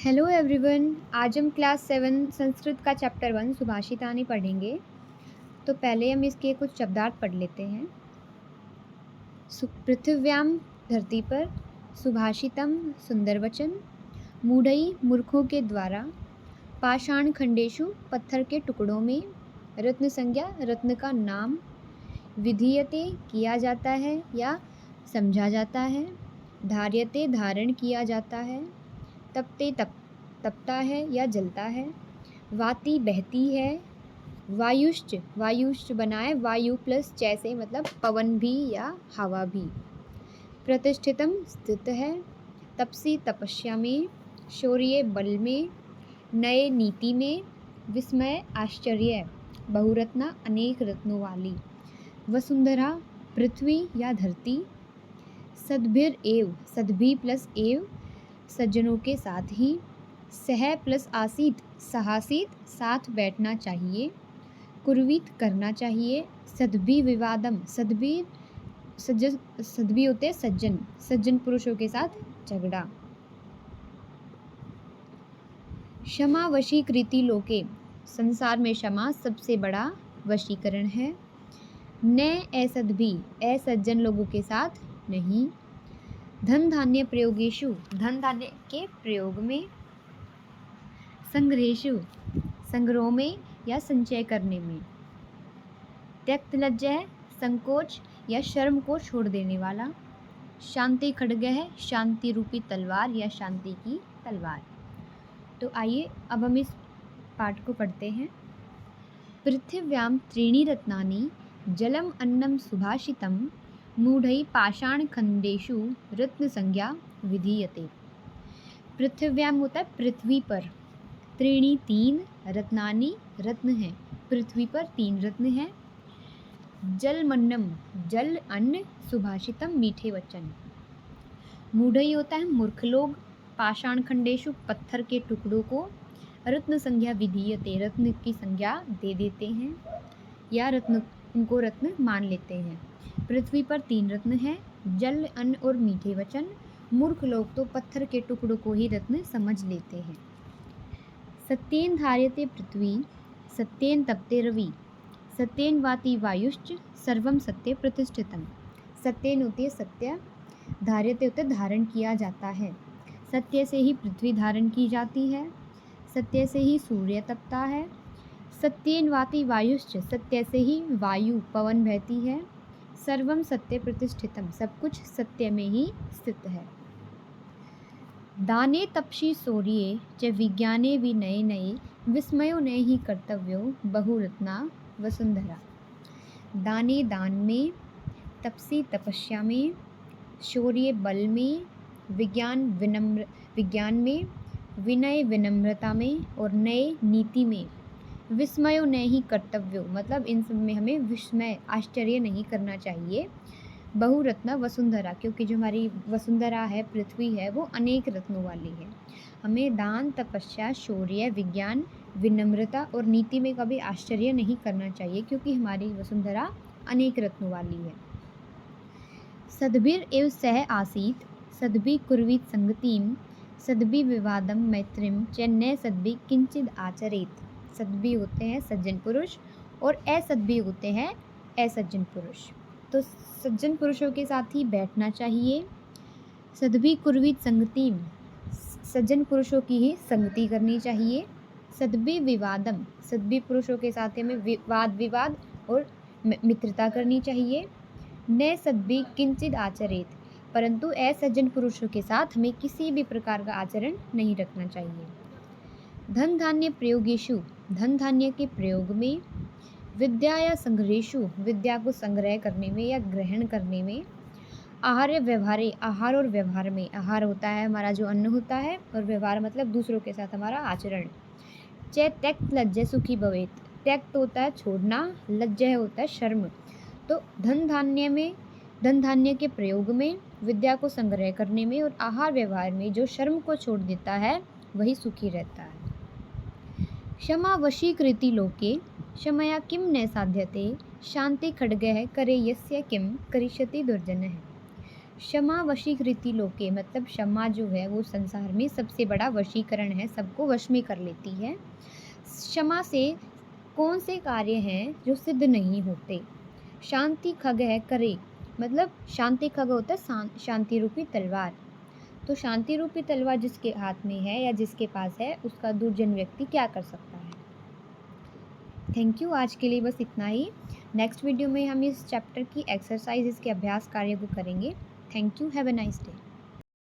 Hello everyone. आज हम class 7 Sanskrit का चैप्टर 1 सुभाषितानि पढ़ेंगे। तो पहले हम इसके कुछ शब्दार्थ पढ़ लेते हैं। पृथिव्याम धरती पर, सुभाषितम सुंदर वचन, मूढ़ई मूर्खों के द्वारा, पाषाण खंडेशु पत्थर के टुकड़ों में, रत्न संज्ञा रत्न का नाम, विधीयते किया जाता है या समझा जाता है, धार्यते धारण किया जाता है, तपते तपता है या जलता है, वाति बहती है, वायुश्च वायुश्च बनाए वायु प्लस जैसे मतलब पवन भी या हवा भी, प्रतिष्ठितम स्थित है, तपसी तपस्या में, शौर्य बल में, नए नीति में, विस्मय आश्चर्य, बहुरत्ना अनेक रत्नों वाली, वसुंधरा पृथ्वी या धरती, सद्भिर एव सद्भि प्लस एव सज्जनों के साथ ही, सह प्लस आसीत सहासीत साथ बैठना चाहिए, कुर्वीत करना चाहिए, सद्भि विवादम सद्भि होते सज्जन सज्जन पुरुषों के साथ झगड़ा, क्षमा वशीकृति लोके संसार में क्षमा सबसे बड़ा वशीकरण है, न असद्भि असज्जन लोगों के साथ नहीं, धन धान्य प्रयोगेशु धन धान्य के प्रयोग में, संग्रहेशु संग्रह में या संचय करने में, त्यक्त लज्जा संकोच या शर्म को छोड़ देने वाला, शांति खड्ग है शांति रूपी तलवार या शांति की तलवार। तो आइए अब हम इस पाठ को पढ़ते हैं। पृथिव्याम त्रीणि रत्नानि जलम अन्नम सुभाषितम मूढ़ै पाषाण खंडेशु रत्न संज्ञा विधीयते। पृथिव्याम होता है पृथ्वी पर, त्रीणि तीन, रत्नानि रत्न हैं, पृथ्वी पर तीन रत्न हैं, जलमन्नम जल अन्न, सुभाषितम मीठे वचन, मूढ़ई होता है मूर्ख लोग, पाषाण खंडेशु पत्थर के टुकड़ों को, रत्न संज्ञा विधीयते रत्न की संज्ञा दे देते हैं या रत्न उनको रत्न मान लेते हैं। पृथ्वी पर तीन रत्न हैं, जल अन्न और मीठे वचन। मूर्ख लोग तो पत्थर के टुकड़ों को ही रत्न समझ लेते हैं। सत्येन धार्यते पृथ्वी, सत्येन तपते रवि, सत्येन वाति वायुश्च, सर्वम सत्य प्रतिष्ठितम। सत्येन होती है सत्य, धार्यते होते धारण किया जाता है, सत्य से ही पृथ्वी धारण की जाती है, सत्य से ही सूर्य तपता है, सत्येन वाति वायुश्च सत्य से ही वायु पवन बहती है, सर्वम सत्य प्रतिष्ठितम सब कुछ सत्य में ही स्थित है। दाने तपसी शौर्ये च विज्ञाने विनये नये, विस्मयो न ही कर्तव्यो बहुरत्ना वसुंधरा। दाने दान में, तपसी तपस्या में, शौर्य बल में, विज्ञान में, विनय विनम्रता में और नए नीति में, विस्मयो न ही कर्तव्यो मतलब इन सब में हमें विस्मय आश्चर्य नहीं करना चाहिए, बहुरत्न वसुंधरा क्योंकि जो हमारी वसुंधरा है पृथ्वी है वो अनेक रत्नों वाली है। हमें दान तपस्या शौर्य विज्ञान विनम्रता और नीति में कभी आश्चर्य नहीं करना चाहिए क्योंकि हमारी वसुंधरा अनेक रत्नों वाली है। सद्भिर एव सह आसीत सद्भि कुर्वीत संगतिम, सद्भि विवादम मैत्रिम च न सद्भि किंचिद आचरेत। सद्भि होते हैं सज्जन पुरुष और असद्भि होते हैं असज्जन पुरुष। तो सज्जन पुरुषों के साथ ही बैठना चाहिए। सद्भि कुर्वीत संगतिम सज्जन पुरुषों की ही संगति करनी चाहिए। सद्भि विवादम सद्भि पुरुषों के साथ हमें वाद विवाद और मित्रता करनी चाहिए। न सद्भि किंचित आचरेत परंतु असज्जन पुरुषों के साथ हमें किसी भी प्रकार का आचरण नहीं रखना चाहिए। धन धान्य प्रयोगेशु धन धान्य के प्रयोग में, विद्या या संग्रहेशु विद्या को संग्रह करने में या ग्रहण करने में, आहार्य व्यवहारे आहार और व्यवहार में, आहार होता है हमारा जो अन्न होता है और व्यवहार मतलब दूसरों के साथ हमारा आचरण। च त्यक्त लज्जा सुखी भवेत त्यक्त होता है छोड़ना, लज्जा होता है शर्म। तो धन धान्य के प्रयोग में, विद्या को संग्रह करने में और आहार व्यवहार में जो शर्म को छोड़ देता है वही सुखी रहता है। क्षमा वशीकृति लोके क्षमया किम न साध्यते, शांति खड्ग है करे यस्य किम करिष्यति दुर्जन है। क्षमा वशीकृति लोके, मतलब क्षमा जो है वो संसार में सबसे बड़ा वशीकरण है, सबको वश में कर लेती है। क्षमा से कौन से कार्य हैं जो सिद्ध नहीं होते। शांति खग है करे, मतलब शांति खग होता है शांति रूपी तलवार। तो शांति रूपी तलवार जिसके हाथ में है या जिसके पास है, उसका दुर्जन व्यक्ति क्या कर सकता है। थैंक यू, आज के लिए बस इतना ही। नेक्स्ट वीडियो में हम इस चैप्टर की एक्सरसाइज, इसके अभ्यास कार्य को करेंगे। Thank you, have a nice day.